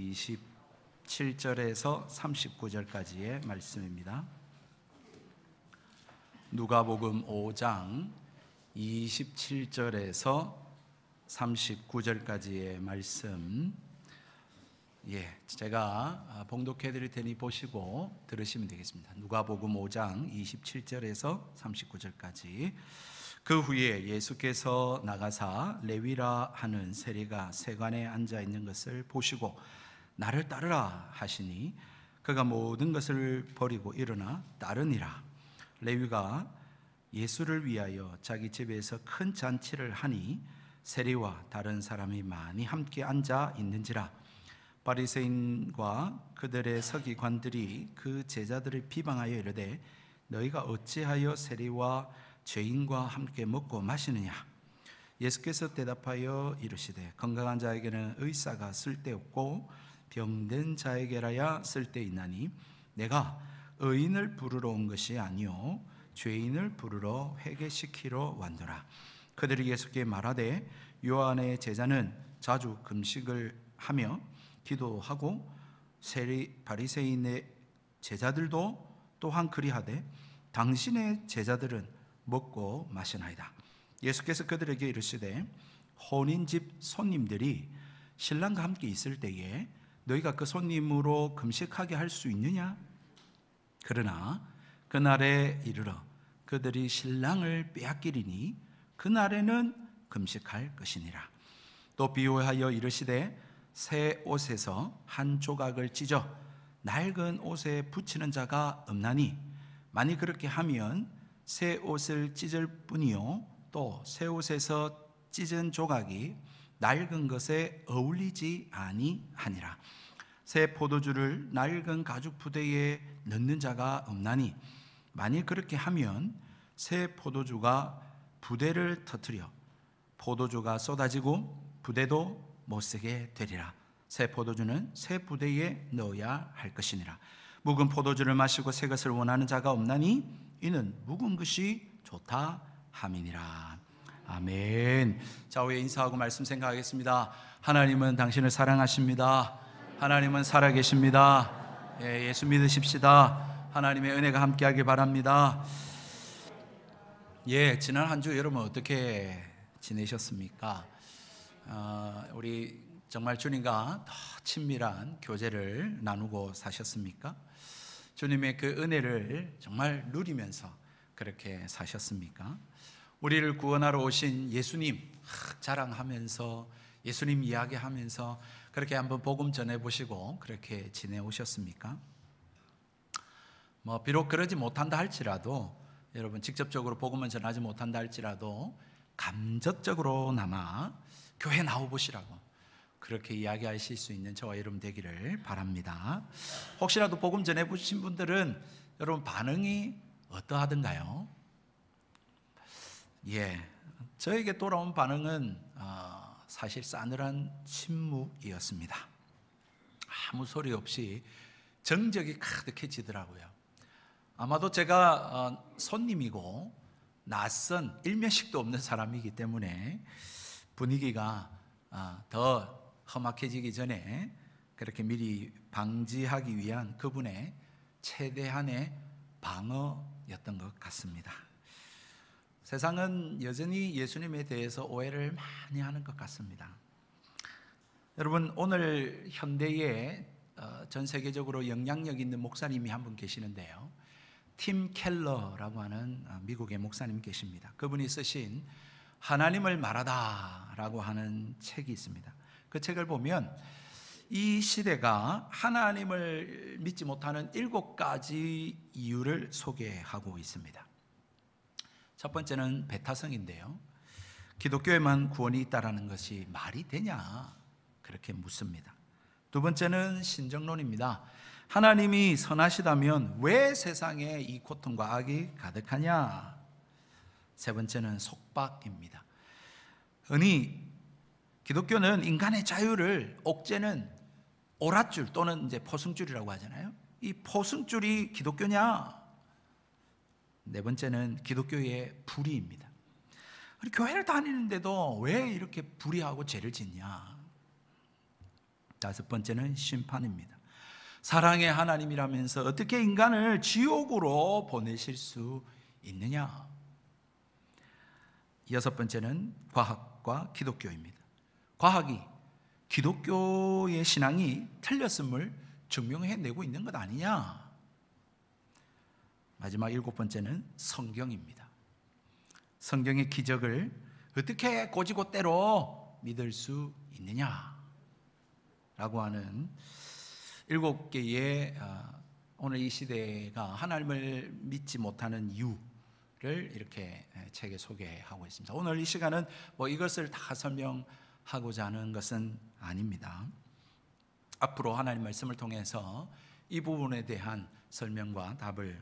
27절에서 39절까지의 말씀입니다. 누가복음 5장 27절에서 39절까지의 말씀, 제가 봉독해 드릴 테니 보시고 들으시면 되겠습니다. 누가복음 5장 27절에서 39절까지. 그 후에 예수께서 나가사 레위라 하는 세리가 세관에 앉아 있는 것을 보시고 나를 따르라 하시니 그가 모든 것을 버리고 일어나 따르니라. 레위가 예수를 위하여 자기 집에서 큰 잔치를 하니 세리와 다른 사람이 많이 함께 앉아 있는지라. 바리새인과 그들의 서기관들이 그 제자들을 비방하여 이르되 너희가 어찌하여 세리와 죄인과 함께 먹고 마시느냐. 예수께서 대답하여 이르시되 건강한 자에게는 의사가 쓸데없고 병든 자에게라야 쓸데있나니 내가 의인을 부르러 온 것이 아니요 죄인을 부르러 회개시키러 왔노라. 그들이 예수께 말하되 요한의 제자는 자주 금식을 하며 기도하고 바리새인의 제자들도 또한 그리하되 당신의 제자들은 먹고 마시나이다. 예수께서 그들에게 이르시되 혼인집 손님들이 신랑과 함께 있을 때에 너희가 그 손님으로 금식하게 할 수 있느냐? 그러나 그날에 이르러 그들이 신랑을 빼앗기리니 그날에는 금식할 것이니라. 또 비유하여 이르시되 새 옷에서 한 조각을 찢어 낡은 옷에 붙이는 자가 없나니 만일 그렇게 하면 새 옷을 찢을 뿐이요 또 새 옷에서 찢은 조각이 낡은 것에 어울리지 아니하니라. 새 포도주를 낡은 가죽 부대에 넣는 자가 없나니 만일 그렇게 하면 새 포도주가 부대를 터뜨려 포도주가 쏟아지고 부대도 못쓰게 되리라. 새 포도주는 새 부대에 넣어야 할 것이니라. 묵은 포도주를 마시고 새 것을 원하는 자가 없나니 이는 묵은 것이 좋다 함이니라. 아멘. 좌우에 인사하고 말씀 생각하겠습니다. 하나님은 당신을 사랑하십니다. 하나님은 살아계십니다. 예수 믿으십시다. 하나님의 은혜가 함께하길 바랍니다. 지난 한 주 여러분 어떻게 지내셨습니까? 우리 정말 주님과 더 친밀한 교제를 나누고 사셨습니까? 주님의 그 은혜를 정말 누리면서 그렇게 사셨습니까? 우리를 구원하러 오신 예수님 자랑하면서 예수님 이야기하면서 그렇게 한번 복음 전해보시고 그렇게 지내오셨습니까? 비록 그러지 못한다 할지라도 여러분 직접적으로 복음은 전하지 못한다 할지라도 감적적으로나마 교회 나와보시라고 그렇게 이야기하실 수 있는 저와 여러분 되기를 바랍니다. 혹시라도 복음 전해보신 분들은 여러분 반응이 어떠하던가요? 저에게 돌아온 반응은 사실 싸늘한 침묵이었습니다. 아무 소리 없이 정적이 가득해지더라고요. 아마도 제가 손님이고 낯선 일면식도 없는 사람이기 때문에 분위기가 더 험악해지기 전에 그렇게 미리 방지하기 위한 그분의 최대한의 방어였던 것 같습니다. 세상은 여전히 예수님에 대해서 오해를 많이 하는 것 같습니다. 여러분 오늘 현대에 전 세계적으로 영향력 있는 목사님이 한 분 계시는데요, 팀 켈러라고 하는 미국의 목사님 계십니다. 그분이 쓰신 하나님을 말하다 라고 하는 책이 있습니다. 그 책을 보면 이 시대가 하나님을 믿지 못하는 7가지 이유를 소개하고 있습니다. 첫 번째는 배타성인데요, 기독교에만 구원이 있다라는 것이 말이 되냐 그렇게 묻습니다. 두 번째는 신정론입니다. 하나님이 선하시다면 왜 세상에 이 고통과 악이 가득하냐. 세 번째는 속박입니다. 기독교는 인간의 자유를 옥죄는 오랏줄 또는 이제 포승줄이라고 하잖아요. 이 포승줄이 기독교냐? 네 번째는 기독교의 불의입니다. 교회를 다니는데도 왜 이렇게 불의하고 죄를 짓냐? 다섯 번째는 심판입니다. 사랑의 하나님이라면서 어떻게 인간을 지옥으로 보내실 수 있느냐? 여섯 번째는 과학과 기독교입니다. 과학이 기독교의 신앙이 틀렸음을 증명해내고 있는 것 아니냐? 마지막 일곱 번째는 성경입니다. 성경의 기적을 어떻게 곧이곧대로 믿을 수 있느냐? 라고 하는 일곱 개의 오늘 이 시대가 하나님을 믿지 못하는 이유를 이렇게 책에 소개하고 있습니다. 오늘 이 시간은 뭐 이것을 다 설명하고자 하는 것은 아닙니다. 앞으로 하나님 말씀을 통해서 이 부분에 대한 설명과 답을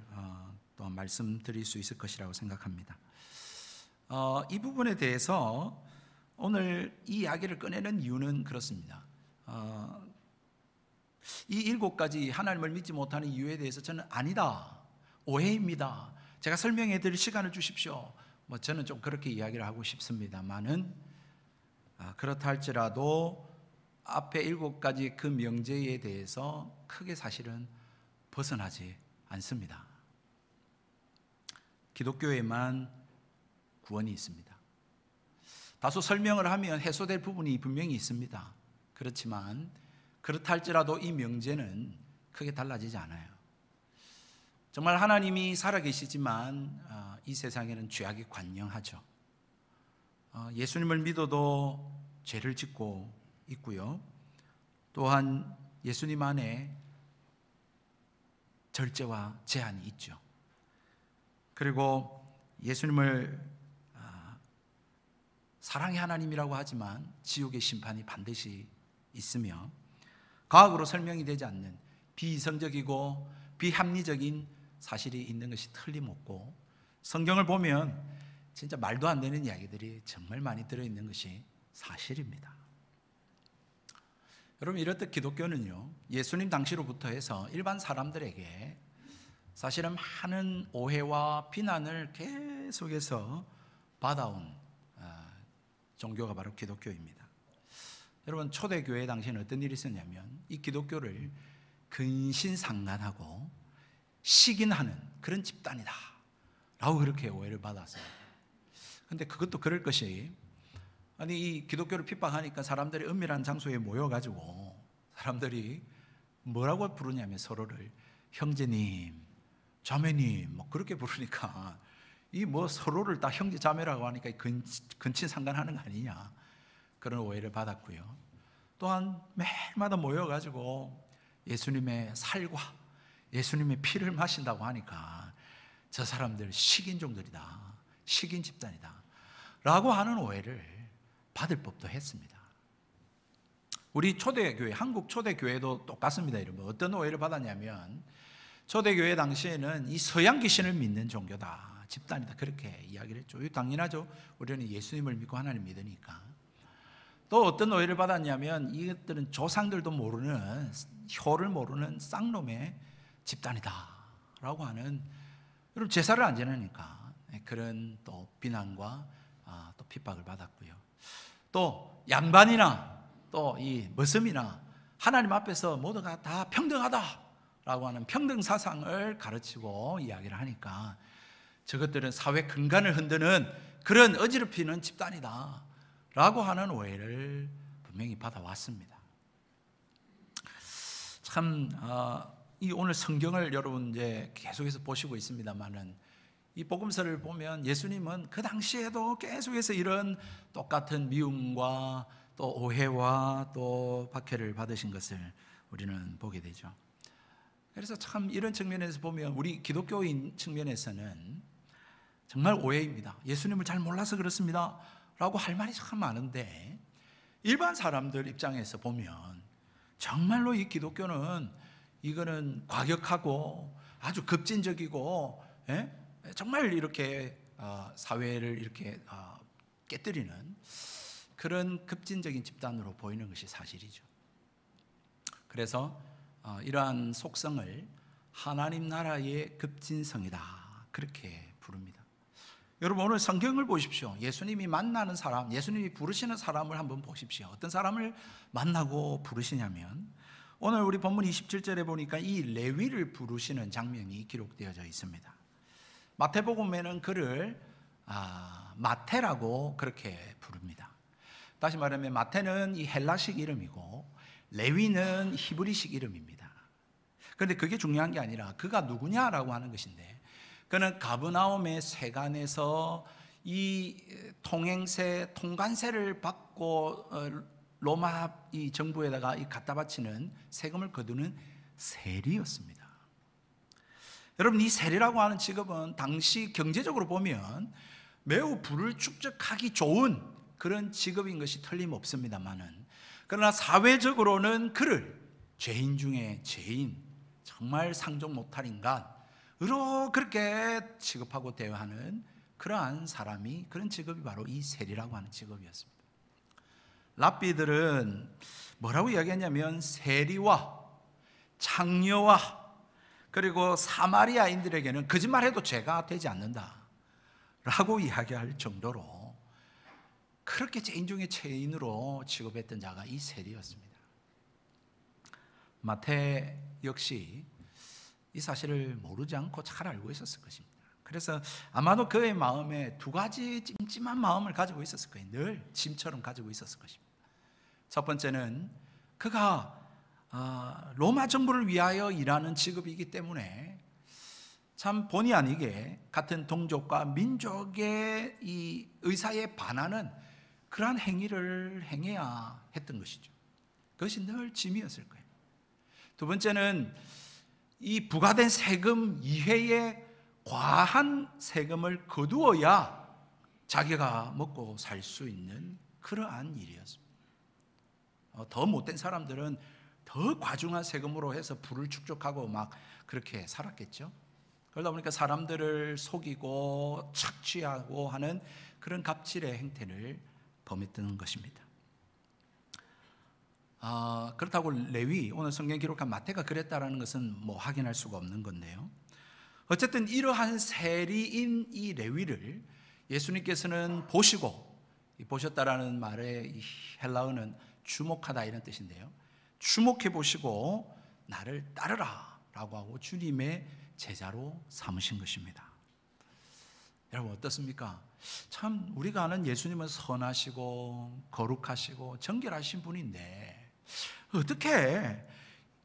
또 말씀드릴 수 있을 것이라고 생각합니다. 이 부분에 대해서 오늘 이 이야기를 꺼내는 이유는 그렇습니다. 이 일곱 가지 하나님을 믿지 못하는 이유에 대해서 저는 아니다, 오해입니다, 제가 설명해 드릴 시간을 주십시오, 뭐 저는 좀 그렇게 이야기를 하고 싶습니다만은 그렇다 할지라도 앞에 일곱 가지 그 명제에 대해서 크게 사실은 벗어나지 않습니다. 기독교에만 구원이 있습니다. 다소 설명을 하면 해소될 부분이 분명히 있습니다. 그렇지만 그렇다 할지라도 이 명제는 크게 달라지지 않아요. 정말 하나님이 살아계시지만 이 세상에는 죄악이 관영하죠. 예수님을 믿어도 죄를 짓고 있고요. 또한 예수님 안에 절제와 제한이 있죠. 그리고 예수님을 사랑의 하나님이라고 하지만 지옥의 심판이 반드시 있으며 과학으로 설명이 되지 않는 비이성적이고 비합리적인 사실이 있는 것이 틀림없고 성경을 보면 진짜 말도 안 되는 이야기들이 정말 많이 들어있는 것이 사실입니다. 여러분, 이렇듯 기독교는요, 예수님 당시로부터 해서 일반 사람들에게 사실은 많은 오해와 비난을 계속해서 받아온 종교가 바로 기독교입니다. 여러분, 초대교회 당시에는 어떤 일이 있었냐면 이 기독교를 근신상간하고 시긴하는 그런 집단이다 라고 그렇게 오해를 받았어요. 그런데 그것도 그럴 것이, 아니 이 기독교를 핍박하니까 사람들이 은밀한 장소에 모여가지고 사람들이 뭐라고 부르냐면 서로를 형제님, 자매님 뭐 그렇게 부르니까 이 뭐 서로를 다 형제 자매라고 하니까 근친상간하는 거 아니냐, 그런 오해를 받았고요. 또한 매일마다 모여가지고 예수님의 살과 예수님의 피를 마신다고 하니까 저 사람들 식인종들이다, 식인 집단이다 라고 하는 오해를 받을 법도 했습니다. 우리 초대교회, 한국 초대교회도 똑같습니다. 여러분, 어떤 오해를 받았냐면 초대교회 당시에는 이 서양 귀신을 믿는 종교다, 집단이다, 그렇게 이야기를 했죠. 당연하죠. 우리는 예수님을 믿고 하나님 믿으니까. 또 어떤 오해를 받았냐면 이것들은 조상들도 모르는, 효를 모르는 쌍놈의 집단이다 라고 하는, 여러분 제사를 안 지내니까 그런 또 비난과 또 핍박을 받았고요. 또 양반이나 또 이 머슴이나 하나님 앞에서 모두가 다 평등하다 라고 하는 평등 사상을 가르치고 이야기를 하니까 저것들은 사회 근간을 흔드는 그런 어지럽히는 집단이다 라고 하는 오해를 분명히 받아왔습니다. 참 이 오늘 성경을 여러분 이제 계속해서 보시고 있습니다만은 이 복음서를 보면 예수님은 그 당시에도 계속해서 이런 똑같은 미움과 또 오해와 또 박해를 받으신 것을 우리는 보게 되죠. 그래서 참 이런 측면에서 보면 우리 기독교인 측면에서는 정말 오해입니다. 예수님을 잘 몰라서 그렇습니다 라고 할 말이 참 많은데, 일반 사람들 입장에서 보면 정말로 이 기독교는 이거는 과격하고 아주 급진적이고 정말 이렇게 사회를 이렇게 깨뜨리는 그런 급진적인 집단으로 보이는 것이 사실이죠. 그래서 이러한 속성을 하나님 나라의 급진성이다 그렇게 부릅니다. 여러분 오늘 성경을 보십시오. 예수님이 만나는 사람, 예수님이 부르시는 사람을 한번 보십시오. 어떤 사람을 만나고 부르시냐면 오늘 우리 본문 27절에 보니까 이 레위를 부르시는 장면이 기록되어져 있습니다. 마태복음에는 그를 마태라고 그렇게 부릅니다. 다시 말하면 마태는 이 헬라식 이름이고 레위는 히브리식 이름입니다. 그런데 그게 중요한 게 아니라 그가 누구냐라고 하는 것인데, 그는 가버나움의 세관에서 이 통관세를 받고 로마 이 정부에다가 갖다 바치는 세금을 거두는 세리였습니다. 여러분, 이 세리라고 하는 직업은 당시 경제적으로 보면 매우 부를 축적하기 좋은 그런 직업인 것이 틀림없습니다만은, 그러나 사회적으로는 그를 죄인 중에 죄인, 정말 상종 못할 인간으로 그렇게 취급하고 대하는 그러한 사람이, 그런 직업이 바로 이 세리라고 하는 직업이었습니다. 랍비들은 뭐라고 이야기했냐면 세리와 창녀와 그리고 사마리아인들에게는 거짓말해도 죄가 되지 않는다 라고 이야기할 정도로 그렇게 죄인 중에 죄인으로 취급했던 자가 이 세리였습니다. 마태 역시 이 사실을 모르지 않고 잘 알고 있었을 것입니다. 그래서 아마도 그의 마음에 두 가지 찜찜한 마음을 가지고 있었을 거예요. 늘 짐처럼 가지고 있었을 것입니다. 첫 번째는 그가 로마 정부를 위하여 일하는 직업이기 때문에 참 본의 아니게 같은 동족과 민족의 이 의사에 반하는 그러한 행위를 행해야 했던 것이죠. 그것이 늘 짐이었을 거예요. 두 번째는 이 부과된 세금 이외에 과한 세금을 거두어야 자기가 먹고 살 수 있는 그러한 일이었습니다. 더 못된 사람들은 더 과중한 세금으로 해서 부를 축적하고 막 그렇게 살았겠죠. 그러다 보니까 사람들을 속이고 착취하고 하는 그런 갑질의 행태를 범했던 것입니다. 그렇다고 레위, 오늘 성경 기록한 마태가 그랬다라는 것은 뭐 확인할 수가 없는 건데요. 어쨌든 이러한 세리인 이 레위를 예수님께서는 보셨다라는 말의 헬라어는 주목하다 이런 뜻인데요. 주목해 보시고 나를 따르라 라고 하고 주님의 제자로 삼으신 것입니다. 여러분 어떻습니까? 참 우리가 아는 예수님은 선하시고 거룩하시고 정결하신 분인데 어떻게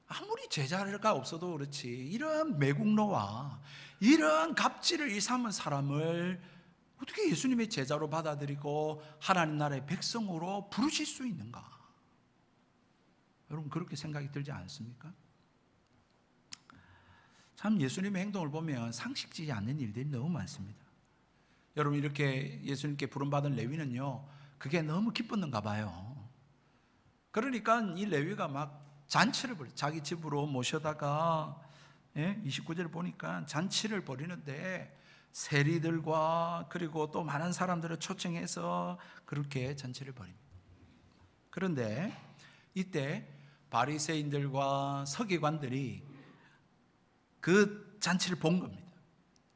아무리 제자가 없어도 그렇지 이런 매국노와 이런 갑질을 일삼은 사람을 어떻게 예수님의 제자로 받아들이고 하나님 나라의 백성으로 부르실 수 있는가? 여러분 그렇게 생각이 들지 않습니까? 참 예수님의 행동을 보면 상식지지 않는 일들이 너무 많습니다. 여러분 이렇게 예수님께 부름받은 레위는요, 그게 너무 기뻤는가 봐요. 그러니까 이 레위가 막 잔치를 자기 집으로 모셔다가 29절을 보니까 잔치를 벌이는데 세리들과 그리고 또 많은 사람들을 초청해서 그렇게 잔치를 벌입니다. 그런데 이때 바리새인들과 서기관들이 그 잔치를 본 겁니다.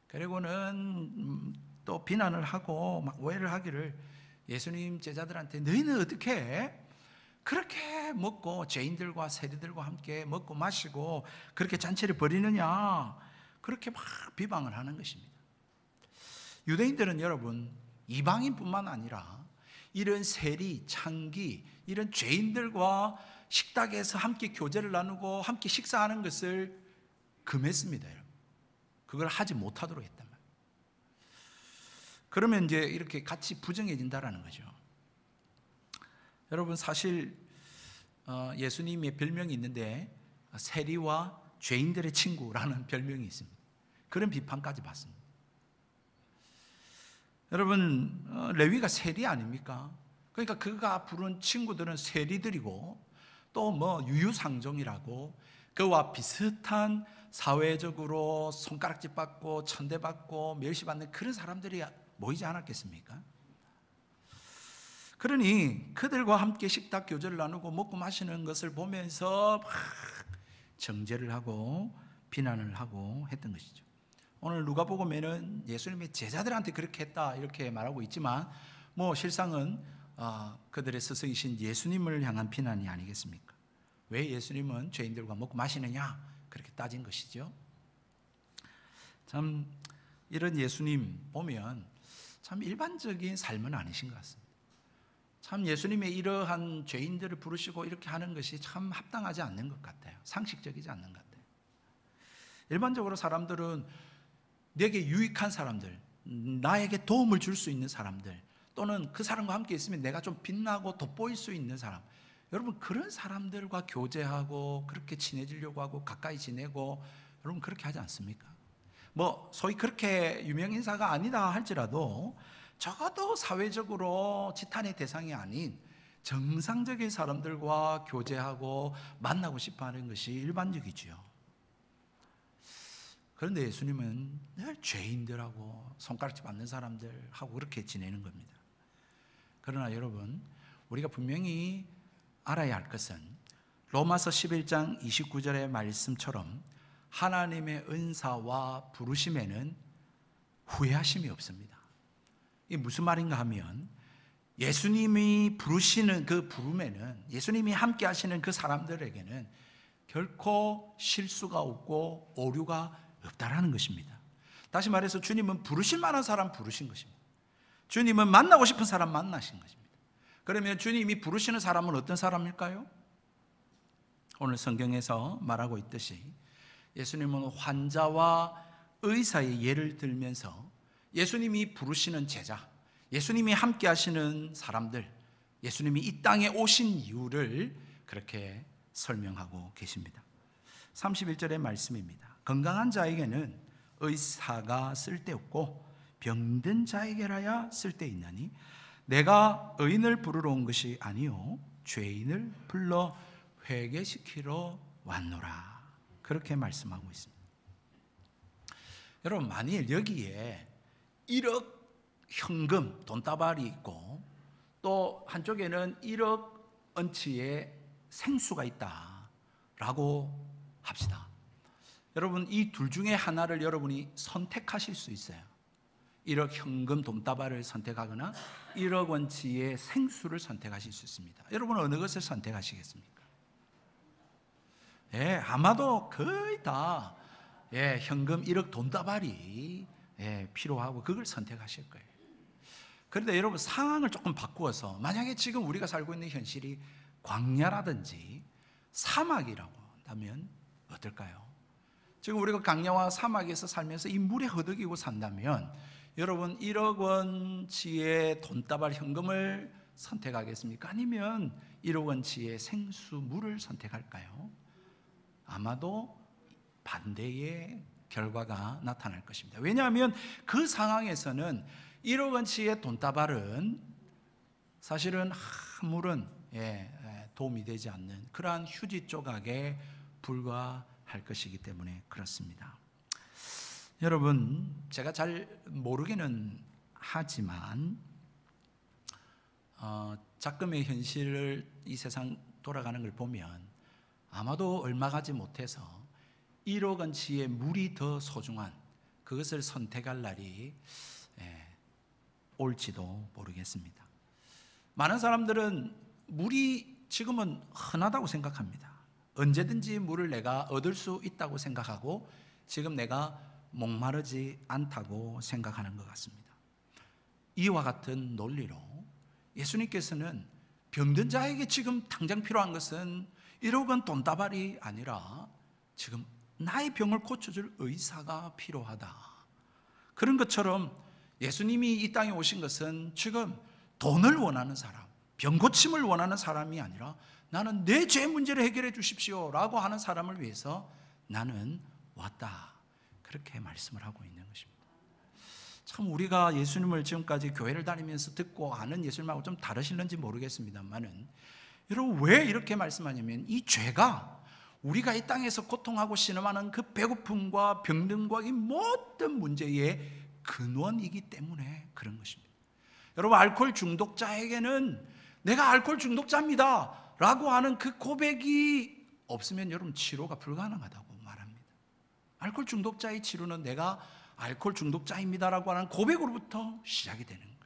그리고는 또 비난을 하고 막 오해를 하기를, 예수님 제자들한테 너희는 어떻게 그렇게 먹고 죄인들과 세리들과 함께 먹고 마시고 그렇게 잔치를 벌이느냐, 그렇게 막 비방을 하는 것입니다. 유대인들은 여러분 이방인뿐만 아니라 이런 세리, 창기, 이런 죄인들과 식탁에서 함께 교제를 나누고 함께 식사하는 것을 금했습니다. 여러분. 그걸 하지 못하도록 했단 말이에요. 그러면 이제 이렇게 같이 부정해진다라는 거죠. 여러분 사실 예수님의 별명이 있는데 세리와 죄인들의 친구라는 별명이 있습니다. 그런 비판까지 받습니다. 여러분 레위가 세리 아닙니까? 그러니까 그가 부른 친구들은 세리들이고 또 뭐 유유상종이라고 그와 비슷한 사회적으로 손가락질 받고 천대받고 멸시받는 그런 사람들이 모이지 않았겠습니까? 그러니 그들과 함께 식탁 교제를 나누고 먹고 마시는 것을 보면서 막 정죄를 하고 비난을 하고 했던 것이죠. 오늘 누가복음에는 예수님의 제자들한테 그렇게 했다 이렇게 말하고 있지만 실상은 그들의 스승이신 예수님을 향한 비난이 아니겠습니까? 왜 예수님은 죄인들과 먹고 마시느냐 그렇게 따진 것이죠. 참 이런 예수님 보면 참 일반적인 삶은 아니신 것 같습니다. 참 예수님의 이러한 죄인들을 부르시고 이렇게 하는 것이 참 합당하지 않는 것 같아요. 상식적이지 않는 것 같아요. 일반적으로 사람들은 내게 유익한 사람들, 나에게 도움을 줄 수 있는 사람들, 또는 그 사람과 함께 있으면 내가 좀 빛나고 돋보일 수 있는 사람, 여러분 그런 사람들과 교제하고 그렇게 친해지려고 하고 가까이 지내고 여러분 그렇게 하지 않습니까? 소위 그렇게 유명 인사가 아니다 할지라도 적어도 사회적으로 지탄의 대상이 아닌 정상적인 사람들과 교제하고 만나고 싶어 하는 것이 일반적이지요. 그런데 예수님은 늘 죄인들하고 손가락질 받는 사람들하고 그렇게 지내는 겁니다. 그러나 여러분, 우리가 분명히 알아야 할 것은 로마서 11장 29절의 말씀처럼 하나님의 은사와 부르심에는 후회하심이 없습니다. 이게 무슨 말인가 하면 예수님이 부르시는 그 부름에는, 예수님이 함께 하시는 그 사람들에게는 결코 실수가 없고 오류가 없다라는 것입니다. 다시 말해서 주님은 부르실 만한 사람 부르신 것입니다. 주님은 만나고 싶은 사람 만나신 것입니다. 그러면 주님이 부르시는 사람은 어떤 사람일까요? 오늘 성경에서 말하고 있듯이 예수님은 환자와 의사의 예를 들면서 예수님이 부르시는 제자, 예수님이 함께 하시는 사람들, 예수님이 이 땅에 오신 이유를 그렇게 설명하고 계십니다. 31절의 말씀입니다. 건강한 자에게는 의사가 쓸데없고 병든 자에게라야 쓸데있나니 내가 의인을 부르러 온 것이 아니요 죄인을 불러 회개시키러 왔노라. 그렇게 말씀하고 있습니다. 여러분, 만일 여기에 1억 현금 돈다발이 있고 또 한쪽에는 1억 언치의 생수가 있다라고 합시다. 여러분, 이 둘 중에 하나를 여러분이 선택하실 수 있어요. 1억 현금 돈다발을 선택하거나 1억 원치의 생수를 선택하실 수 있습니다. 여러분은 어느 것을 선택하시겠습니까? 아마도 거의 다 현금 1억 돈다발이 필요하고 그걸 선택하실 거예요. 그런데 여러분, 상황을 조금 바꾸어서 만약에 지금 우리가 살고 있는 현실이 광야라든지 사막이라고 한다면 어떨까요? 지금 우리가 광야와 사막에서 살면서 이 물에 허덕이고 산다면 여러분 1억 원치의 돈다발 현금을 선택하겠습니까? 아니면 1억 원치의 생수 물을 선택할까요? 아마도 반대의 결과가 나타날 것입니다. 왜냐하면 그 상황에서는 1억 원치의 돈다발은 사실은 아무런 도움이 되지 않는 그러한 휴지 조각에 불과할 것이기 때문에 그렇습니다. 여러분, 제가 잘 모르기는 하지만 작금의 현실을, 이 세상 돌아가는 걸 보면 아마도 얼마 가지 못해서 1억 원치의 물이 더 소중한 그것을 선택할 날이 올지도 모르겠습니다. 많은 사람들은 물이 지금은 흔하다고 생각합니다. 언제든지 물을 내가 얻을 수 있다고 생각하고 지금 내가 목마르지 않다고 생각하는 것 같습니다. 이와 같은 논리로 예수님께서는 병든 자에게 지금 당장 필요한 것은 1억 원 돈다발이 아니라 지금 나의 병을 고쳐줄 의사가 필요하다. 그런 것처럼 예수님이 이 땅에 오신 것은 지금 돈을 원하는 사람, 병 고침을 원하는 사람이 아니라 나는 내 죄 문제를 해결해 주십시오 라고 하는 사람을 위해서 나는 왔다. 그렇게 말씀을 하고 있는 것입니다. 참 우리가 예수님을 지금까지 교회를 다니면서 듣고 아는 예수님하고 좀 다르실는지 모르겠습니다만은 여러분, 왜 이렇게 말씀하냐면 이 죄가 우리가 이 땅에서 고통하고 신음하는 그 배고픔과 병든과 이 모든 문제의 근원이기 때문에 그런 것입니다. 여러분, 알코올 중독자에게는 내가 알코올 중독자입니다 라고 하는 그 고백이 없으면 여러분 치료가 불가능하다고 말합니다. 알코올 중독자의 치료는 내가 알코올 중독자입니다라고 하는 고백으로부터 시작이 되는 거예요.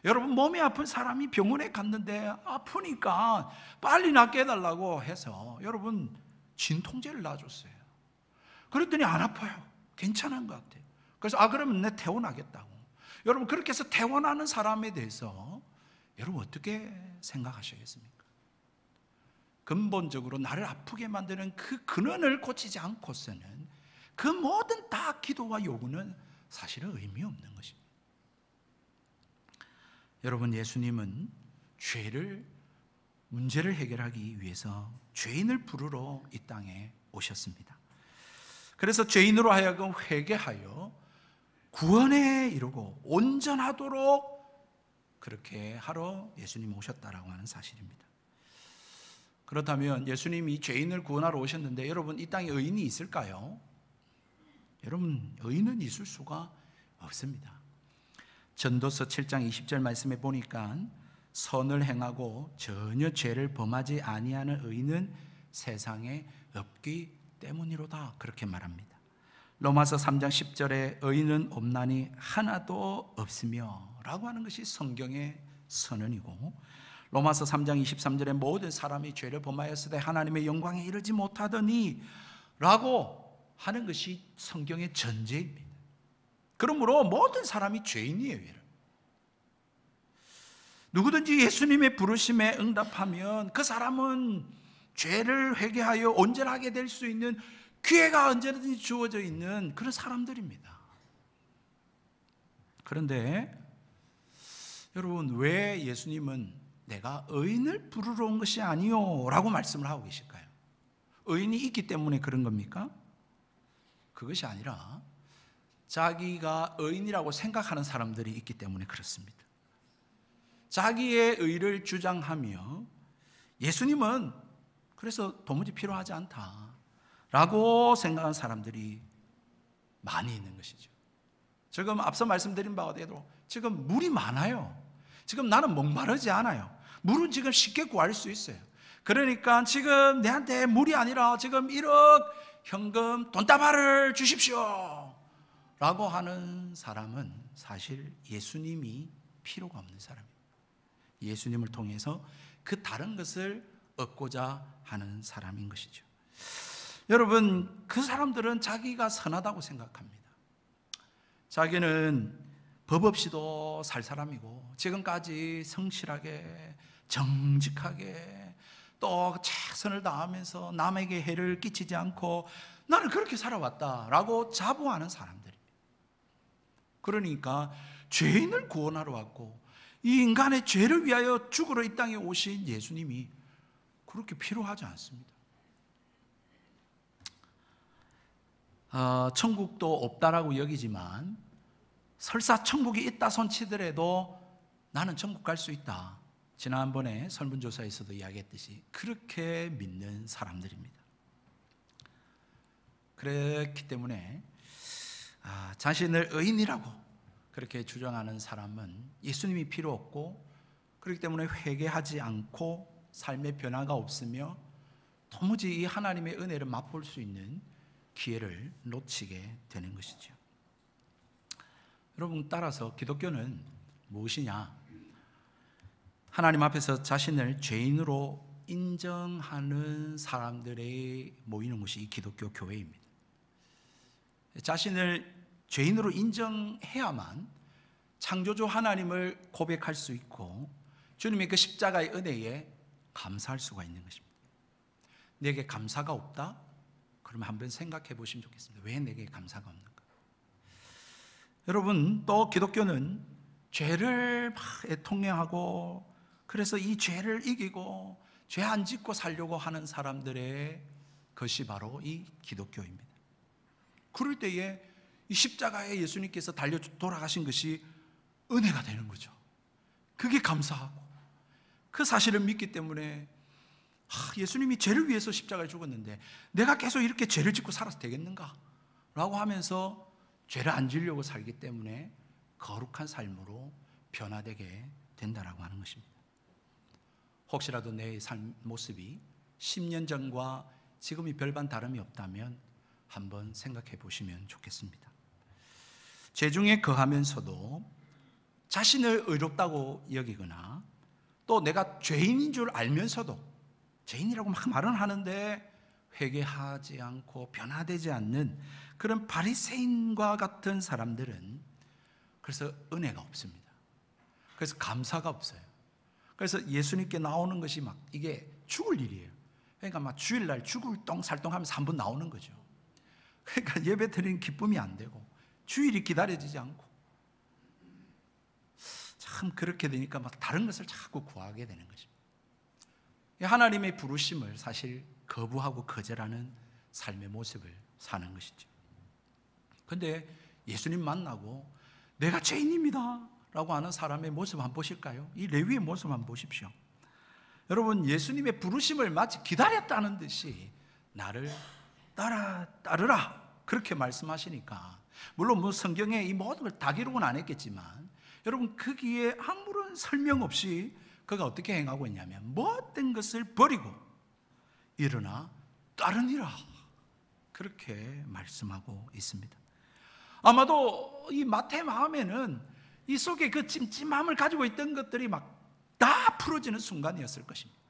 여러분, 몸이 아픈 사람이 병원에 갔는데 아프니까 빨리 낫게 해달라고 해서 여러분 진통제를 놔줬어요. 그랬더니 안 아파요. 괜찮은 것 같아요. 그래서 그러면 내 퇴원하겠다고. 여러분, 그렇게 해서 퇴원하는 사람에 대해서 여러분 어떻게 생각하시겠습니까? 근본적으로 나를 아프게 만드는 그 근원을 고치지 않고서는 그 모든 다 기도와 요구는 사실은 의미 없는 것입니다. 여러분, 예수님은 문제를 해결하기 위해서 죄인을 부르러 이 땅에 오셨습니다. 그래서 죄인으로 하여금 회개하여 구원에 이르고 온전하도록 그렇게 하러 예수님 오셨다라고 하는 사실입니다. 그렇다면 예수님이 죄인을 구원하러 오셨는데 여러분, 이 땅에 의인이 있을까요? 여러분, 의인은 있을 수가 없습니다. 전도서 7장 20절 말씀에 보니까 선을 행하고 전혀 죄를 범하지 아니하는 의인은 세상에 없기 때문이로다, 그렇게 말합니다. 로마서 3장 10절에 의인은 없나니 하나도 없으며 라고 하는 것이 성경의 선언이고, 로마서 3장 23절에 모든 사람이 죄를 범하였을 때 하나님의 영광에 이르지 못하더니 라고 하는 것이 성경의 전제입니다. 그러므로 모든 사람이 죄인이에요. 누구든지 예수님의 부르심에 응답하면 그 사람은 죄를 회개하여 온전하게 될 수 있는 기회가 언제든지 주어져 있는 그런 사람들입니다. 그런데 여러분, 왜 예수님은 내가 의인을 부르러 온 것이 아니요 라고 말씀을 하고 계실까요? 의인이 있기 때문에 그런 겁니까? 그것이 아니라 자기가 의인이라고 생각하는 사람들이 있기 때문에 그렇습니다. 자기의 의를 주장하며 예수님은 그래서 도무지 필요하지 않다라고 생각하는 사람들이 많이 있는 것이죠. 지금 앞서 말씀드린 바와 대로 지금 물이 많아요. 지금 나는 목마르지 않아요. 물은 지금 쉽게 구할 수 있어요. 그러니까 지금 내한테 물이 아니라 지금 1억 현금 돈다발을 주십시오 라고 하는 사람은 사실 예수님이 필요가 없는 사람입니다. 예수님을 통해서 그 다른 것을 얻고자 하는 사람인 것이죠. 여러분, 그 사람들은 자기가 선하다고 생각합니다. 자기는 법 없이도 살 사람이고 지금까지 성실하게 정직하게 또 최선을 다하면서 남에게 해를 끼치지 않고 나는 그렇게 살아왔다라고 자부하는 사람들입니다. 그러니까 죄인을 구원하러 왔고 이 인간의 죄를 위하여 죽으러 이 땅에 오신 예수님이 그렇게 필요하지 않습니다. 천국도 없다라고 여기지만 설사 천국이 있다 손치더라도 나는 천국 갈 수 있다. 지난번에 설문조사에서도 이야기했듯이 그렇게 믿는 사람들입니다. 그렇기 때문에 자신을 의인이라고 그렇게 주장하는 사람은 예수님이 필요 없고 그렇기 때문에 회개하지 않고 삶의 변화가 없으며 도무지 이 하나님의 은혜를 맛볼 수 있는 기회를 놓치게 되는 것이죠. 여러분, 따라서 기독교는 무엇이냐? 하나님 앞에서 자신을 죄인으로 인정하는 사람들이 모이는 것이 이 기독교 교회입니다. 자신을 죄인으로 인정해야만 창조주 하나님을 고백할 수 있고 주님의 그 십자가의 은혜에 감사할 수가 있는 것입니다. 내게 감사가 없다? 그러면 한번 생각해 보시면 좋겠습니다. 왜 내게 감사가 없는가? 여러분, 또 기독교는 죄를 막 애통해하고 그래서 이 죄를 이기고 죄 안 짓고 살려고 하는 사람들의 것이 바로 이 기독교입니다. 그럴 때에 이 십자가에 예수님께서 달려 돌아가신 것이 은혜가 되는 거죠. 그게 감사하고 그 사실을 믿기 때문에 예수님이 죄를 위해서 십자가에 죽었는데 내가 계속 이렇게 죄를 짓고 살아서 되겠는가? 라고 하면서 죄를 안 지려고 살기 때문에 거룩한 삶으로 변화되게 된다라고 하는 것입니다. 혹시라도 내 삶 모습이 10년 전과 지금이 별반 다름이 없다면 한번 생각해 보시면 좋겠습니다. 죄중에 거하면서도 자신을 의롭다고 여기거나 또 내가 죄인인 줄 알면서도 죄인이라고 막 말은 하는데 회개하지 않고 변화되지 않는 그런 바리새인과 같은 사람들은 그래서 은혜가 없습니다. 그래서 감사가 없어요. 그래서 예수님께 나오는 것이 막 이게 죽을 일이에요. 그러니까 막 주일날 죽을 똥살똥하면서 한 번 나오는 거죠. 그러니까 예배 드리는 기쁨이 안 되고 주일이 기다려지지 않고 참 그렇게 되니까 막 다른 것을 자꾸 구하게 되는 것입니다. 하나님의 부르심을 사실 거부하고 거절하는 삶의 모습을 사는 것이죠. 그런데 예수님 만나고 내가 죄인입니다 라고 하는 사람의 모습 한번 보실까요? 이 레위의 모습 한번 보십시오. 여러분, 예수님의 부르심을 마치 기다렸다는 듯이 나를 따르라 그렇게 말씀하시니까, 물론 뭐 성경에 이 모든 걸 다 기록은 안 했겠지만 여러분, 거기에 아무런 설명 없이 그가 어떻게 행하고 있냐면 모든 것을 버리고 일어나 따르니라 그렇게 말씀하고 있습니다. 아마도 이 마태 마음에는 이 속에 그 찜찜함을 가지고 있던 것들이 막 다 풀어지는 순간이었을 것입니다.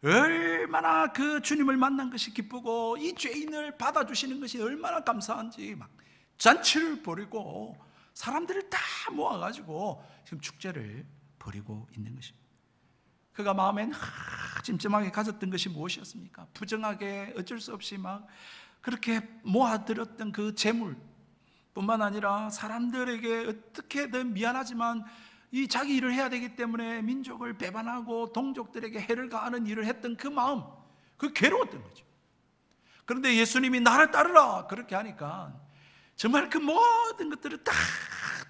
얼마나 그 주님을 만난 것이 기쁘고 이 죄인을 받아주시는 것이 얼마나 감사한지 막 잔치를 벌이고 사람들을 다 모아가지고 지금 축제를 벌이고 있는 것입니다. 그가 마음엔 찜찜하게 가졌던 것이 무엇이었습니까? 부정하게 어쩔 수 없이 막 그렇게 모아들었던 그 재물 뿐만 아니라 사람들에게 어떻게든 미안하지만 이 자기 일을 해야 되기 때문에 민족을 배반하고 동족들에게 해를 가하는 일을 했던 그 마음, 그 괴로웠던 거죠. 그런데 예수님이 나를 따르라 그렇게 하니까 정말 그 모든 것들을 다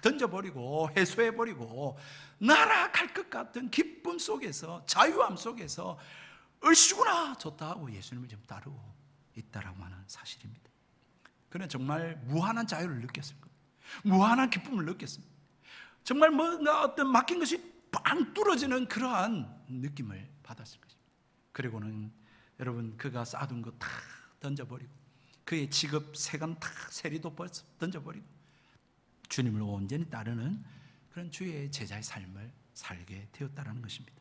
던져버리고 해소해버리고 날아갈 것 같은 기쁨 속에서, 자유함 속에서 얼씨구나 좋다 하고 예수님을 좀 따르고 있다라고 하는 사실입니다. 그는 정말 무한한 자유를 느꼈을 겁니다. 무한한 기쁨을 느꼈습니다. 정말 뭔가 어떤 막힌 것이 빵 뚫어지는 그러한 느낌을 받았을 것입니다. 그리고는 여러분, 그가 쌓아둔 거 다 던져버리고 그의 직업 세간 다 세리도 던져버리고 주님을 온전히 따르는 그런 주의 제자의 삶을 살게 되었다는 것입니다.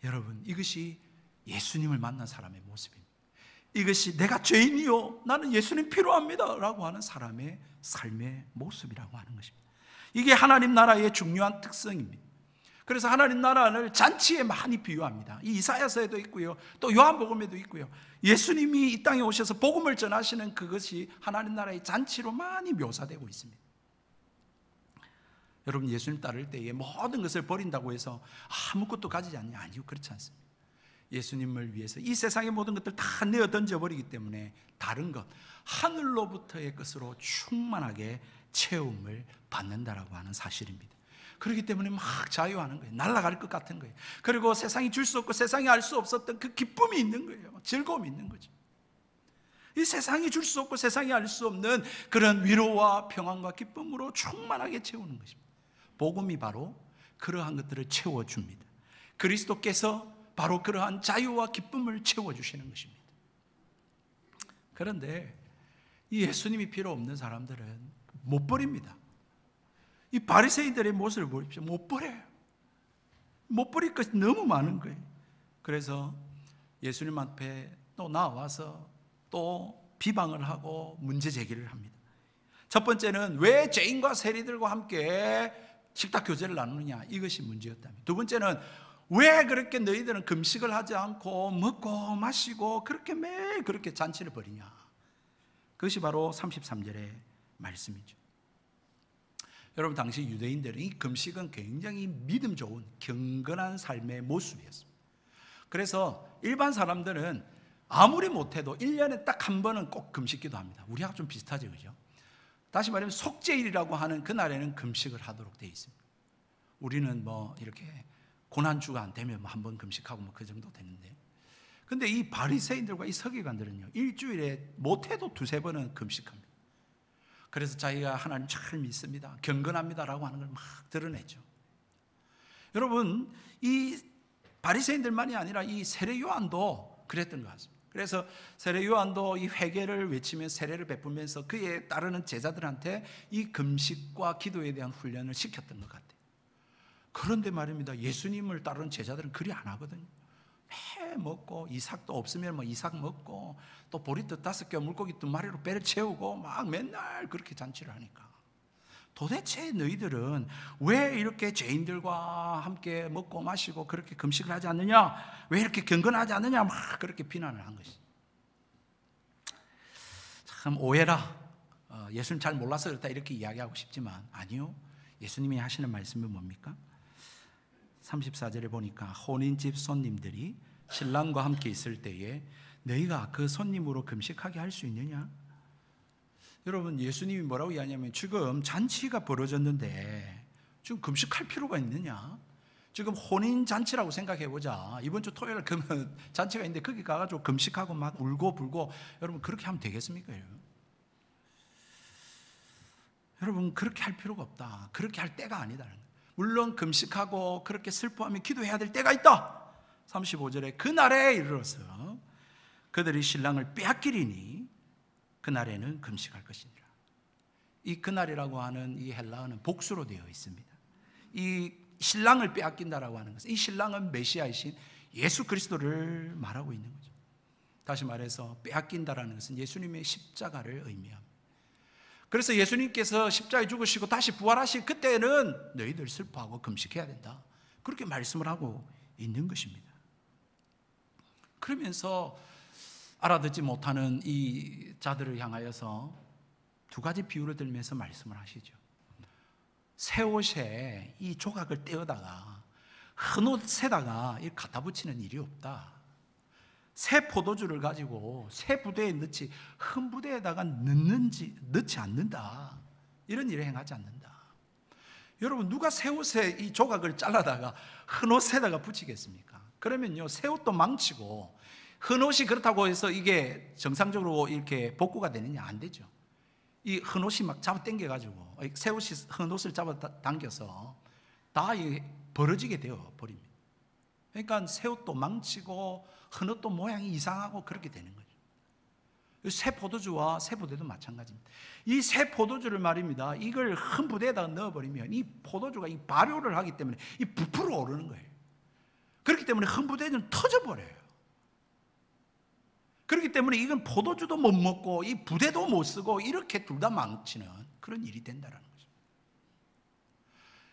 여러분, 이것이 예수님을 만난 사람의 모습입니다. 이것이 내가 죄인이요 나는 예수님 필요합니다 라고 하는 사람의 삶의 모습이라고 하는 것입니다. 이게 하나님 나라의 중요한 특성입니다. 그래서 하나님 나라를 잔치에 많이 비유합니다. 이 이사야서에도 있고요, 또 요한복음에도 있고요. 예수님이 이 땅에 오셔서 복음을 전하시는 그것이 하나님 나라의 잔치로 많이 묘사되고 있습니다. 여러분, 예수님 따를 때에 모든 것을 버린다고 해서 아무것도 가지지 않냐? 아니요, 그렇지 않습니다. 예수님을 위해서 이 세상의 모든 것들 다 내어 던져버리기 때문에 다른 것, 하늘로부터의 것으로 충만하게 체험을 받는다라고 하는 사실입니다. 그렇기 때문에 막 자유하는 거예요. 날아갈 것 같은 거예요. 그리고 세상이 줄 수 없고 세상이 알 수 없었던 그 기쁨이 있는 거예요. 즐거움이 있는 거죠. 이 세상이 줄 수 없고 세상이 알 수 없는 그런 위로와 평안과 기쁨으로 충만하게 채우는 것입니다. 복음이 바로 그러한 것들을 채워줍니다. 그리스도께서 바로 그러한 자유와 기쁨을 채워주시는 것입니다. 그런데 이 예수님이 필요 없는 사람들은 못 버립니다. 이 바리새인들의 모습을 보십시오. 못 버려요. 못 버릴 것이 너무 많은 거예요. 그래서 예수님 앞에 또 나와서 또 비방을 하고 문제 제기를 합니다. 첫 번째는 왜 죄인과 세리들과 함께 식탁 교제를 나누느냐, 이것이 문제였답니다. 두 번째는 왜 그렇게 너희들은 금식을 하지 않고 먹고 마시고 그렇게 매일 그렇게 잔치를 벌이냐, 그것이 바로 33절의 말씀이죠. 여러분, 당시 유대인들은 이 금식은 굉장히 믿음 좋은 경건한 삶의 모습이었습니다. 그래서 일반 사람들은 아무리 못해도 1년에 딱 한 번은 꼭 금식기도 합니다. 우리하고 좀 비슷하죠, 그죠? 다시 말하면 속죄일이라고 하는 그날에는 금식을 하도록 되어 있습니다. 우리는 뭐 이렇게 고난주가 안 되면 한 번 금식하고 뭐 그 정도 되는데, 근데 이 바리새인들과 이 서기관들은요, 일주일에 못해도 두세 번은 금식합니다. 그래서 자기가 하나님 잘 믿습니다, 경건합니다라고 하는 걸 막 드러내죠. 여러분, 이 바리새인들만이 아니라 이 세례 요한도 그랬던 것 같습니다. 그래서 세례 요한도 이 회개를 외치며 세례를 베풀면서 그에 따르는 제자들한테 이 금식과 기도에 대한 훈련을 시켰던 것 같아요. 그런데 말입니다, 예수님을 따르는 제자들은 그리 안 하거든요. 회 먹고, 이삭도 없으면 뭐 이삭 먹고, 또 보리떡 5개 물고기 2마리로 배를 채우고 막 맨날 그렇게 잔치를 하니까 도대체 너희들은 왜 이렇게 죄인들과 함께 먹고 마시고 그렇게 금식을 하지 않느냐, 왜 이렇게 경건하지 않느냐, 막 그렇게 비난을 한 것이. 참 오해라, 예수님 잘 몰라서 그렇다 이렇게 이야기하고 싶지만 아니요, 예수님이 하시는 말씀은 뭡니까? 34절에 보니까 혼인집 손님들이 신랑과 함께 있을 때에 너희가 그 손님으로 금식하게 할 수 있느냐? 여러분, 예수님이 뭐라고 이야기하냐면 지금 잔치가 벌어졌는데 지금 금식할 필요가 있느냐? 지금 혼인잔치라고 생각해보자. 이번 주 토요일 그러면 잔치가 있는데 거기 가가지고 금식하고 막 울고 불고, 여러분 그렇게 하면 되겠습니까? 여러분 그렇게 할 필요가 없다. 그렇게 할 때가 아니다는 거예요. 물론 금식하고 그렇게 슬퍼하며 기도해야 될 때가 있다. 35절에 그날에 이르러서 그들이 신랑을 빼앗기리니 그날에는 금식할 것이니라. 이 그날이라고 하는 이 헬라어는 복수로 되어 있습니다. 이 신랑을 빼앗긴다라고 하는 것은 이 신랑은 메시아이신 예수 그리스도를 말하고 있는 거죠. 다시 말해서 빼앗긴다라는 것은 예수님의 십자가를 의미합니다. 그래서 예수님께서 십자가에 죽으시고 다시 부활하실 그때는 너희들 슬퍼하고 금식해야 된다, 그렇게 말씀을 하고 있는 것입니다. 그러면서 알아듣지 못하는 이 자들을 향하여서 2가지 비유를 들면서 말씀을 하시죠. 새 옷에 이 조각을 떼어다가 한 옷에다가 갖다 붙이는 일이 없다. 새 포도주를 가지고 새 부대에 넣지 한 부대에다가 넣지 않는다. 이런 일을 행하지 않는다. 여러분, 누가 새 옷에 이 조각을 잘라다가 한 옷에다가 붙이겠습니까? 그러면요, 새 옷도 망치고 한 옷이 그렇다고 해서 이게 정상적으로 이렇게 복구가 되느냐? 안 되죠. 이 한 옷이 막 잡아 당겨가지고, 새 옷이 한 옷을 잡아 당겨서 다 벌어지게 되어 버립니다. 그러니까 새 옷도 망치고 한 옷도 모양이 이상하고 그렇게 되는 거죠. 새 포도주와 새 부대도 마찬가지입니다. 이 새 포도주를 말입니다, 이걸 한 부대에다가 넣어버리면 이 포도주가 이 발효를 하기 때문에 이 부풀어 오르는 거예요. 그렇기 때문에 한 부대는 터져버려요. 그렇기 때문에 이건 포도주도 못 먹고 이 부대도 못 쓰고 이렇게 둘 다 망치는 그런 일이 된다는 거죠.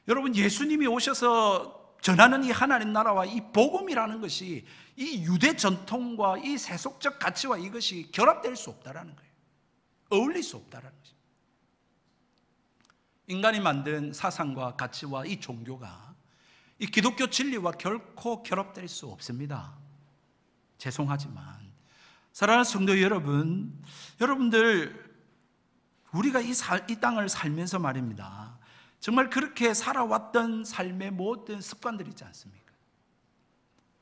여러분, 예수님이 오셔서 전하는 이 하나님 나라와 이 복음이라는 것이 이 유대 전통과 이 세속적 가치와 이것이 결합될 수 없다라는 거예요. 어울릴 수 없다라는 거죠. 인간이 만든 사상과 가치와 이 종교가 이 기독교 진리와 결코 결합될 수 없습니다. 죄송하지만 사랑하는 성도 여러분, 여러분들 우리가 이 땅을 살면서 말입니다, 정말 그렇게 살아왔던 삶의 모든 습관들이 있지 않습니까?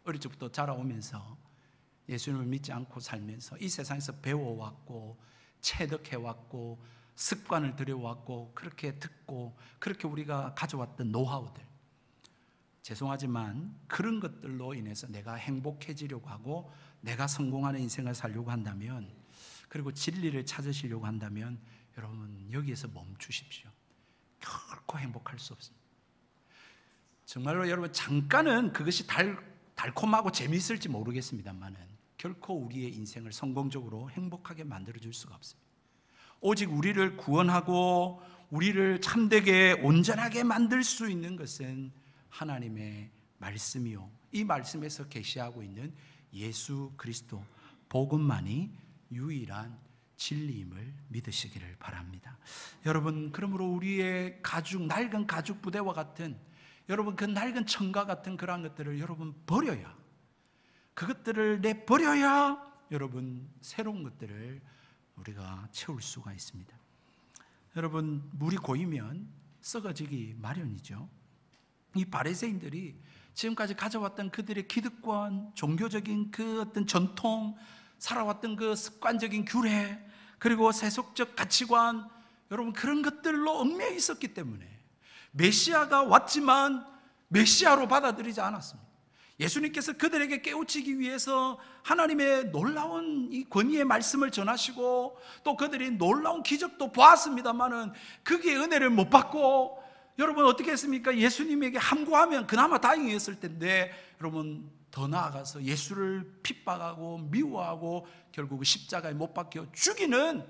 어릴 적부터 자라오면서 예수님을 믿지 않고 살면서 이 세상에서 배워왔고 체득해왔고 습관을 들여왔고 그렇게 듣고 그렇게 우리가 가져왔던 노하우들, 죄송하지만 그런 것들로 인해서 내가 행복해지려고 하고 내가 성공하는 인생을 살려고 한다면, 그리고 진리를 찾으시려고 한다면 여러분 여기에서 멈추십시오. 결코 행복할 수 없습니다. 정말로 여러분, 잠깐은 그것이 달콤하고 재미있을지 모르겠습니다만은 결코 우리의 인생을 성공적으로 행복하게 만들어줄 수가 없습니다. 오직 우리를 구원하고 우리를 참되게 온전하게 만들 수 있는 것은 하나님의 말씀이요, 이 말씀에서 계시하고 있는 예수 그리스도 복음만이 유일한 진리임을 믿으시기를 바랍니다. 여러분, 그러므로 우리의 낡은 가죽 부대와 같은, 여러분 그 낡은 청과 같은 그러한 것들을 여러분 버려야, 그것들을 내버려야 여러분 새로운 것들을 우리가 채울 수가 있습니다. 여러분, 물이 고이면 썩어지기 마련이죠. 이 바리새인들이 지금까지 가져왔던 그들의 기득권, 종교적인 그 어떤 전통, 살아왔던 그 습관적인 규례, 그리고 세속적 가치관, 여러분 그런 것들로 얽매여 있었기 때문에 메시아가 왔지만 메시아로 받아들이지 않았습니다. 예수님께서 그들에게 깨우치기 위해서 하나님의 놀라운 이 권위의 말씀을 전하시고 또 그들이 놀라운 기적도 보았습니다만은 거기에 은혜를 못 받고, 여러분 어떻게 했습니까? 예수님에게 함구하면 그나마 다행이었을 텐데, 여러분 더 나아가서 예수를 핍박하고 미워하고 결국 십자가에 못 박혀 죽이는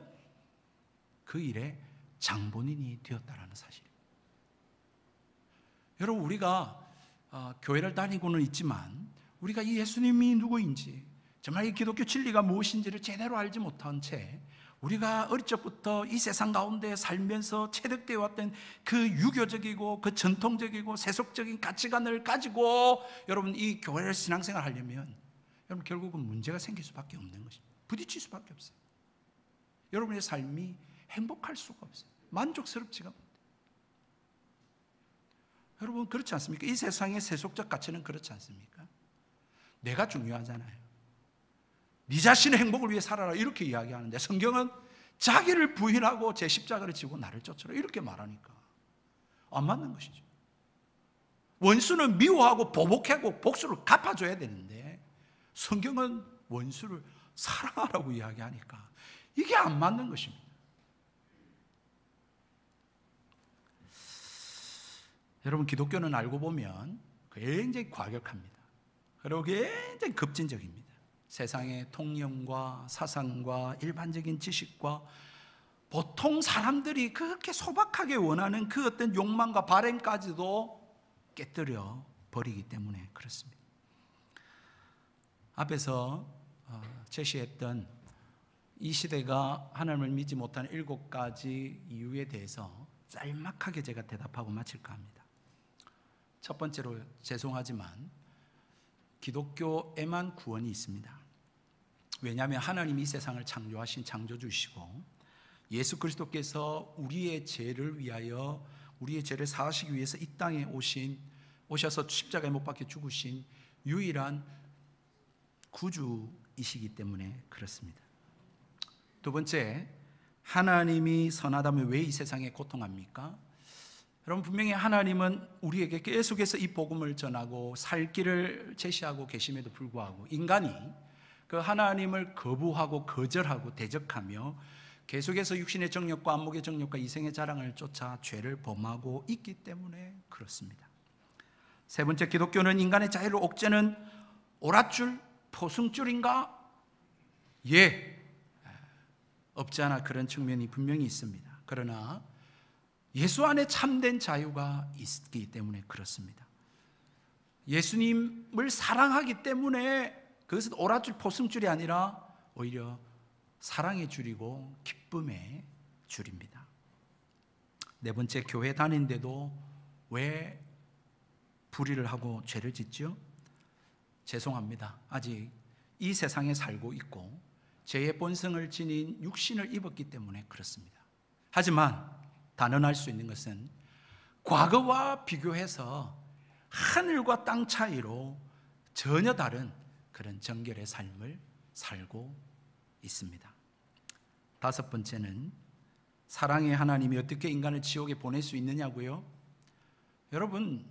그 일에 장본인이 되었다라는 사실입니다. 여러분, 우리가 교회를 다니고는 있지만 우리가 이 예수님이 누구인지, 정말 이 기독교 진리가 무엇인지를 제대로 알지 못한 채 우리가 어릴 적부터 이 세상 가운데 살면서 체득되어 왔던 그 유교적이고 그 전통적이고 세속적인 가치관을 가지고 여러분 이 교회를 신앙생활 하려면 여러분 결국은 문제가 생길 수밖에 없는 것입니다. 부딪힐 수밖에 없어요. 여러분의 삶이 행복할 수가 없어요. 만족스럽지가 못해요. 여러분 그렇지 않습니까? 이 세상의 세속적 가치는 그렇지 않습니까? 내가 중요하잖아요. 네 자신의 행복을 위해 살아라 이렇게 이야기하는데, 성경은 자기를 부인하고 제 십자가를 지고 나를 쫓으라 이렇게 말하니까 안 맞는 것이죠. 원수는 미워하고 보복하고 복수를 갚아줘야 되는데 성경은 원수를 사랑하라고 이야기하니까 이게 안 맞는 것입니다. 여러분 기독교는 알고 보면 굉장히 과격합니다. 그리고 굉장히 급진적입니다. 세상의 통념과 사상과 일반적인 지식과 보통 사람들이 그렇게 소박하게 원하는 그 어떤 욕망과 바램까지도 깨뜨려 버리기 때문에 그렇습니다. 앞에서 제시했던 이 시대가 하나님을 믿지 못하는 7가지 이유에 대해서 짤막하게 제가 대답하고 마칠까 합니다. 첫 번째로 죄송하지만 기독교에만 구원이 있습니다. 왜냐하면 하나님이 이 세상을 창조하신 창조주시고 예수 그리스도께서 우리의 죄를 위하여, 우리의 죄를 사하시기 위해서 이 땅에 오셔서 십자가에 못 박혀 죽으신 유일한 구주이시기 때문에 그렇습니다. 두 번째, 하나님이 선하다면 왜 이 세상에 고통합니까? 여러분 분명히 하나님은 우리에게 계속해서 이 복음을 전하고 살 길을 제시하고 계심에도 불구하고 인간이 그 하나님을 거부하고 거절하고 대적하며 계속해서 육신의 정욕과 안목의 정욕과 이생의 자랑을 쫓아 죄를 범하고 있기 때문에 그렇습니다. 세 번째, 기독교는 인간의 자유를 옥죄는 오랏줄, 포승줄인가? 예, 없지 않아 그런 측면이 분명히 있습니다. 그러나 예수 안에 참된 자유가 있기 때문에 그렇습니다. 예수님을 사랑하기 때문에 그것은 오랏줄 포승줄이 아니라 오히려 사랑의 줄이고 기쁨의 줄입니다. 네 번째, 교회 다니는데도 왜 불의를 하고 죄를 짓죠? 죄송합니다. 아직 이 세상에 살고 있고 죄의 본성을 지닌 육신을 입었기 때문에 그렇습니다. 하지만 단언할 수 있는 것은 과거와 비교해서 하늘과 땅 차이로 전혀 다른 그런 정결의 삶을 살고 있습니다. 다섯 번째는 사랑의 하나님이 어떻게 인간을 지옥에 보낼 수 있느냐고요? 여러분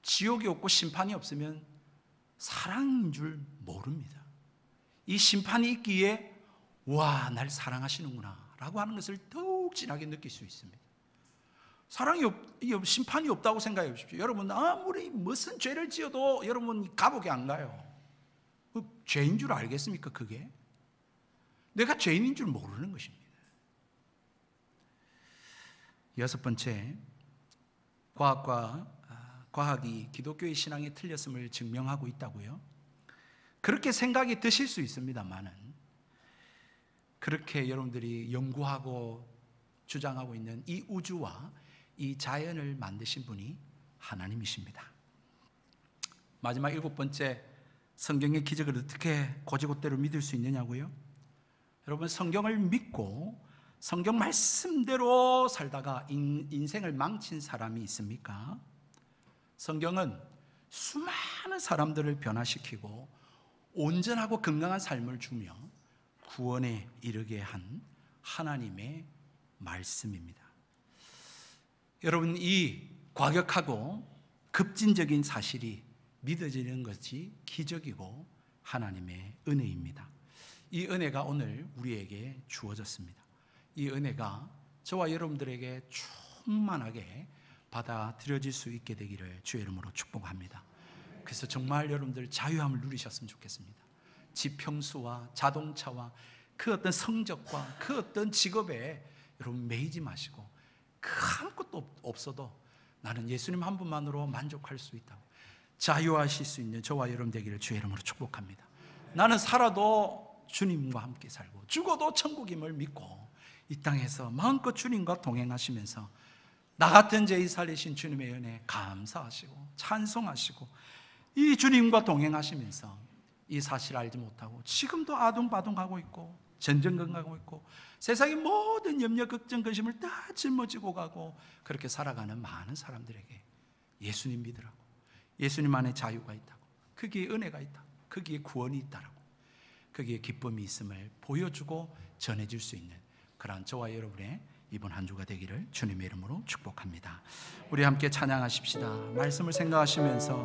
지옥이 없고 심판이 없으면 사랑인 줄 모릅니다. 이 심판이 있기에 와, 날 사랑하시는구나 라고 하는 것을 더욱 진하게 느낄 수 있습니다. 심판이 없다고 생각해 보십시오. 여러분 아무리 무슨 죄를 지어도 여러분 감옥에 안 가요. 죄인 줄 알겠습니까? 그게 내가 죄인인 줄 모르는 것입니다. 여섯 번째, 과학이 기독교의 신앙에 틀렸음을 증명하고 있다고요? 그렇게 생각이 드실 수 있습니다만은 그렇게 여러분들이 연구하고 주장하고 있는 이 우주와 이 자연을 만드신 분이 하나님이십니다. 마지막 일곱 번째, 성경의 기적을 어떻게 곧이곧대로 믿을 수 있느냐고요? 여러분 성경을 믿고 성경 말씀대로 살다가 인생을 망친 사람이 있습니까? 성경은 수많은 사람들을 변화시키고 온전하고 건강한 삶을 주며 구원에 이르게 한 하나님의 말씀입니다. 여러분 이 과격하고 급진적인 사실이 믿어지는 것이 기적이고 하나님의 은혜입니다. 이 은혜가 오늘 우리에게 주어졌습니다. 이 은혜가 저와 여러분들에게 충만하게 받아들여질 수 있게 되기를 주의 이름으로 축복합니다. 그래서 정말 여러분들 자유함을 누리셨으면 좋겠습니다. 집 평수와 자동차와 그 어떤 성적과 그 어떤 직업에 여러분 매이지 마시고, 그 아무것도 없어도 나는 예수님 한 분만으로 만족할 수 있다고 자유하실 수 있는 저와 여러분 되기를 주의 이름으로 축복합니다. 나는 살아도 주님과 함께 살고 죽어도 천국임을 믿고 이 땅에서 마음껏 주님과 동행하시면서 나 같은 죄인 살리신 주님의 은혜 감사하시고 찬송하시고, 이 주님과 동행하시면서 이 사실을 알지 못하고 지금도 아둥바둥하고 있고 전전긍긍하고 있고 세상의 모든 염려, 걱정, 근심을 다 짊어지고 가고 그렇게 살아가는 많은 사람들에게 예수님 믿으라고, 예수님 안에 자유가 있다고, 거기에 은혜가 있다고, 거기에 구원이 있다라고, 거기에 기쁨이 있음을 보여주고 전해줄 수 있는 그러한 저와 여러분의 이번 한 주가 되기를 주님의 이름으로 축복합니다. 우리 함께 찬양하십시다. 말씀을 생각하시면서